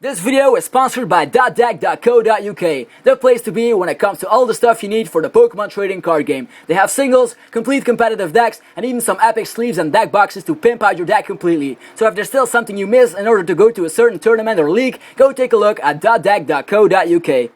This video is sponsored by .deck.co.uk, the place to be when it comes to all the stuff you need for the Pokemon trading card game. They have singles, complete competitive decks, and even some epic sleeves and deck boxes to pimp out your deck completely. So if there's still something you miss in order to go to a certain tournament or league, go take a look at .deck.co.uk.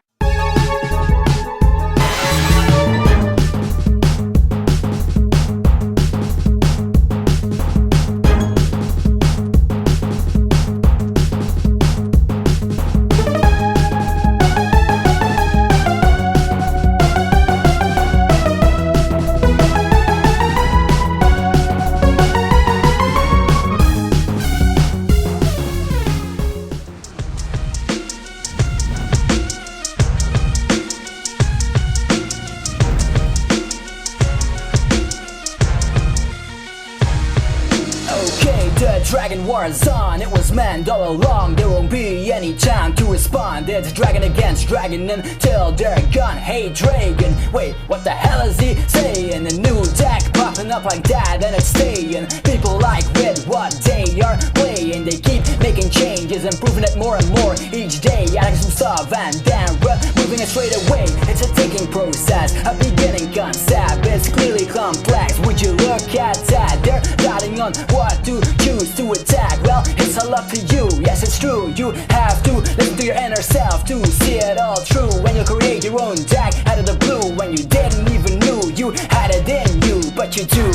The Dragon War is on, it was meant all along. There won't be any time to respond. It's Dragon against Dragon until they're gone. Hydreigon, wait, what the hell is he saying? A new deck popping up like that and it's staying. People like with what they are playing. They keep making changes, improving it more and more each day. Adding some stuff and then moving it straight away. It's a thinking process, a beginning concept. It's clearly complex, would you look at that? They're deciding on what to choose to attack. Well, it's all up to you, yes it's true. You have to listen to your inner self to see it all true. When you create your own deck out of the blue, when you didn't even knew you had it in you, but you do,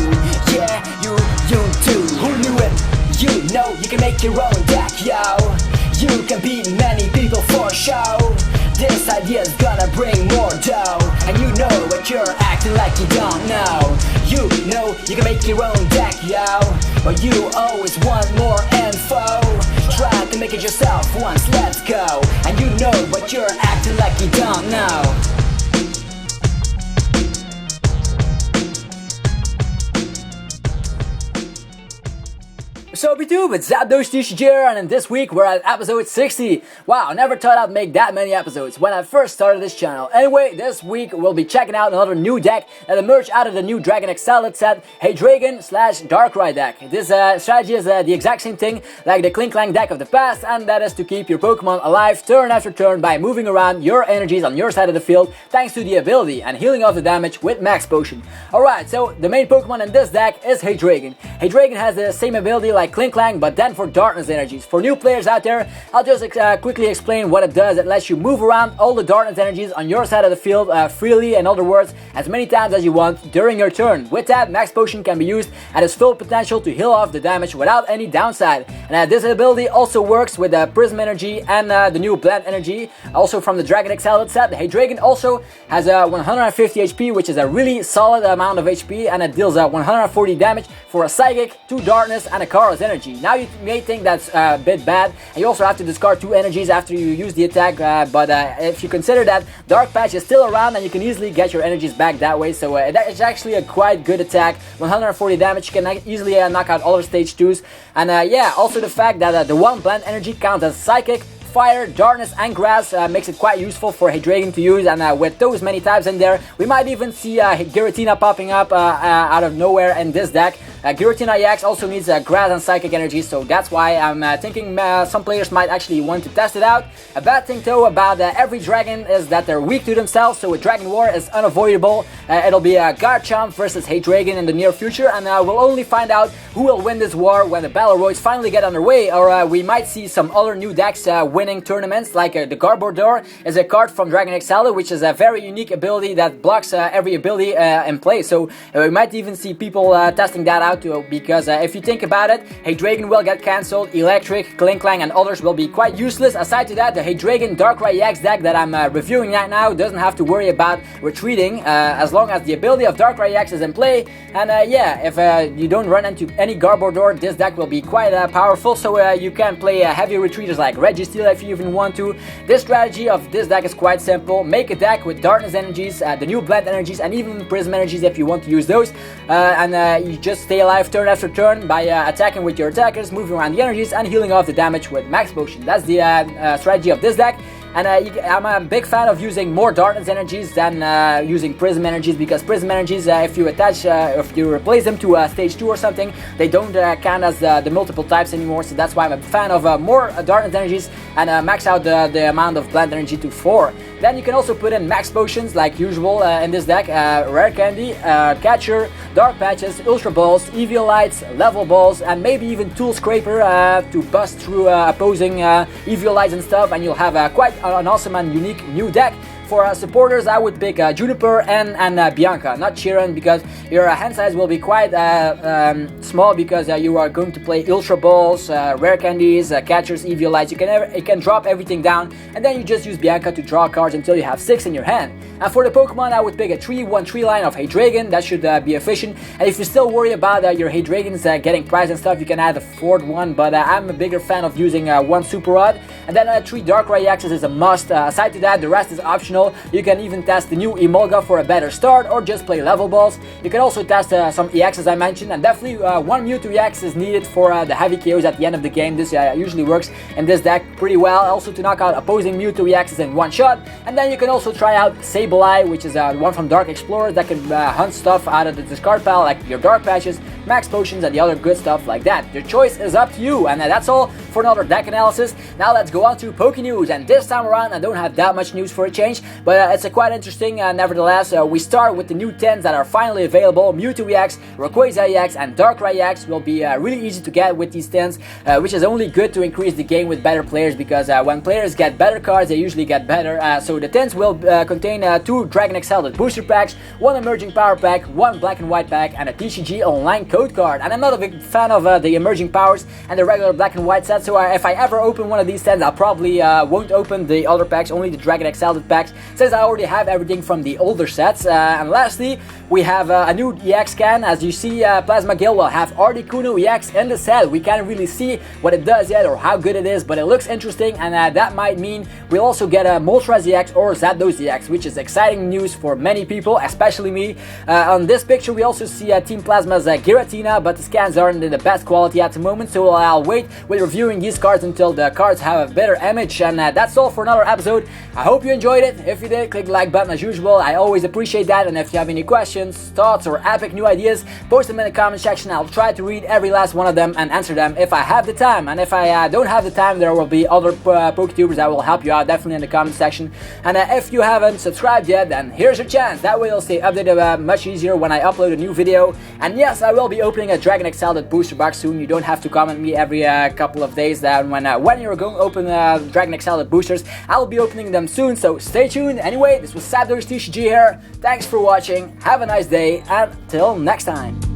yeah, you do. Who knew it? You know you can make your own deck, yo. You can beat many people for show. This idea's gonna bring more dough, and you know what you're acting like you don't know. You know you can make your own deck, yo, but you always want more info. Try to make it yourself once, let's go. And you know what you're acting like you don't know. Sup YouTube, it's ZapdosTCG here, and this week we're at episode 60. Wow, never thought I'd make that many episodes when I first started this channel. Anyway, this week we'll be checking out another new deck that emerged out of the new Dragon EX set, Hydreigon / Darkrai deck. This strategy is the exact same thing like the Cling deck of the past, and that is to keep your Pokemon alive turn after turn by moving around your energies on your side of the field thanks to the ability and healing off the damage with Max Potion. Alright, so the main Pokemon in this deck is Hydreigon. Hydreigon has the same ability like Cling, but then for darkness energies. For new players out there, I'll just quickly explain what it does. It lets you move around all the darkness energies on your side of the field freely, in other words, as many times as you want during your turn. With that, Max Potion can be used at its full potential to heal off the damage without any downside. And this ability also works with Prism Energy and the new Blend Energy, also from the Dragon EX set. Hydreigon also has 150 HP, which is a really solid amount of HP, and it deals 140 damage for a Psychic, 2 Darkness, and a Kara's Energy. Now you may think that's a bit bad, and you also have to discard 2 energies after you use the attack, but if you consider that Dark Patch is still around and you can easily get your energies back that way, so it's actually a quite good attack. 140 damage, you can easily knock out all the stage 2s, and yeah, also the fact that the 1 Blend Energy counts as Psychic, Fire, Darkness, and Grass makes it quite useful for Hydreigon to use, and with those many types in there, we might even see Giratina popping up out of nowhere in this deck. Giratina EX also needs Grass and Psychic Energy, so that's why I'm thinking some players might actually want to test it out. A bad thing though about every dragon is that they're weak to themselves, so a Dragon War is unavoidable. It'll be Garchomp versus Hydreigon in the near future, and we'll only find out who will win this war when the Battle Royals finally get underway, or we might see some other new decks winning tournaments, like the Garbodor is a card from Dragon EX, which is a very unique ability that blocks every ability in play, so we might even see people testing that out too, because if you think about it, Hydreigon will get cancelled, Electric, Cling, and others will be quite useless. Aside to that, the Hydreigon Darkrai EX deck that I'm reviewing right now doesn't have to worry about retreating as long as the ability of Darkrai EX is in play, and yeah, if you don't run into any Garbodor, this deck will be quite powerful, so you can play heavy retreaters like Registeel if you even want to. This strategy of this deck is quite simple. Make a deck with Darkness Energies, the new Blend Energies, and even Prism Energies if you want to use those, and you just stay alive turn after turn by attacking with your attackers, moving around the energies, and healing off the damage with Max Potion. That's the strategy of this deck. And I'm a big fan of using more Darkness energies than using Prism energies, because Prism energies, if you replace them to stage 2 or something, they don't count as the multiple types anymore. So that's why I'm a fan of more Darkness energies, and max out the amount of Blend energy to 4. Then you can also put in max potions like usual in this deck: Rare Candy, Catcher, Dark Patches, Ultra Balls, EV Lights, Level Balls, and maybe even Tool Scraper to bust through opposing EV Lights and stuff, and you'll have quite an awesome and unique new deck. For supporters, I would pick Juniper and Bianca, not Chiron, because your hand size will be quite small, because you are going to play Ultra Balls, Rare Candies, Catchers, EV Lights. You can drop everything down, and then you just use Bianca to draw cards until you have 6 in your hand. And for the Pokemon, I would pick a 3-1-3 line of Hydreigon. That should be efficient. And if you still worry about your Hydreigons getting priced and stuff, you can add a 4th one, but I'm a bigger fan of using 1 Super Rod. And then 3 Darkrai EXs is a must. Aside to that, the rest is optional. You can even test the new Emolga for a better start, or just play level balls. You can also test some EX, as I mentioned, and definitely 1 Mewtwo EX is needed for the heavy KOs at the end of the game. This usually works in this deck pretty well, also to knock out opposing Mewtwo EXs in one shot. And then you can also try out Sableye, which is one from Dark Explorer that can hunt stuff out of the discard pile, like your Dark Patches, Max Potions, and the other good stuff like that. Your choice is up to you, and that's all for another deck analysis. Now let's go on to Poké-News, and this time around I don't have that much news for a change, but it's quite interesting nevertheless. We start with the new 10s that are finally available. Mewtwo EX, Rayquaza EX, and Darkrai EX will be really easy to get with these 10s, which is only good to increase the game with better players, because when players get better cards, they usually get better. So the 10s will contain 2 Dragon XL booster packs, 1 Emerging Power pack, 1 Black and White pack, and a TCG Online code card. And I'm not a big fan of the Emerging Powers and the regular Black and White set, so if I ever open one of these 10s, I'll probably won't open the other packs, only the Dragon XL packs, since I already have everything from the older sets. And lastly, we have a new EX can. As you see, Plasma Gale will have Articuno EX in the set. We can't really see what it does yet or how good it is, but it looks interesting, and that might mean we'll also get a Moltres EX or ZapdosTCG, which is exciting news for many people, especially me. On this picture, we also see Team Plasma's Giratina, but the scans aren't in the best quality at the moment, so I'll wait with reviewing these cards until the cards have a better image. And that's all for another episode. I hope you enjoyed it. If you did, click the like button as usual. I always appreciate that, and if you have any questions, thoughts, or epic new ideas, post them in the comment section. I'll try to read every last one of them and answer them if I have the time. And if I don't have the time, there will be other PokeTubers that will help you out, definitely in the comment section. And if you haven't subscribed yet, then here's your chance. That way you'll stay updated much easier when I upload a new video. And yes, I will be opening a Dragon XL booster box soon. You don't have to comment me every couple of days that when you're going to open Dragon XL boosters. I will be opening them soon, so stay tuned. Anyway, this was ZapdosTCG here. Thanks for watching. Have a nice day, and till next time.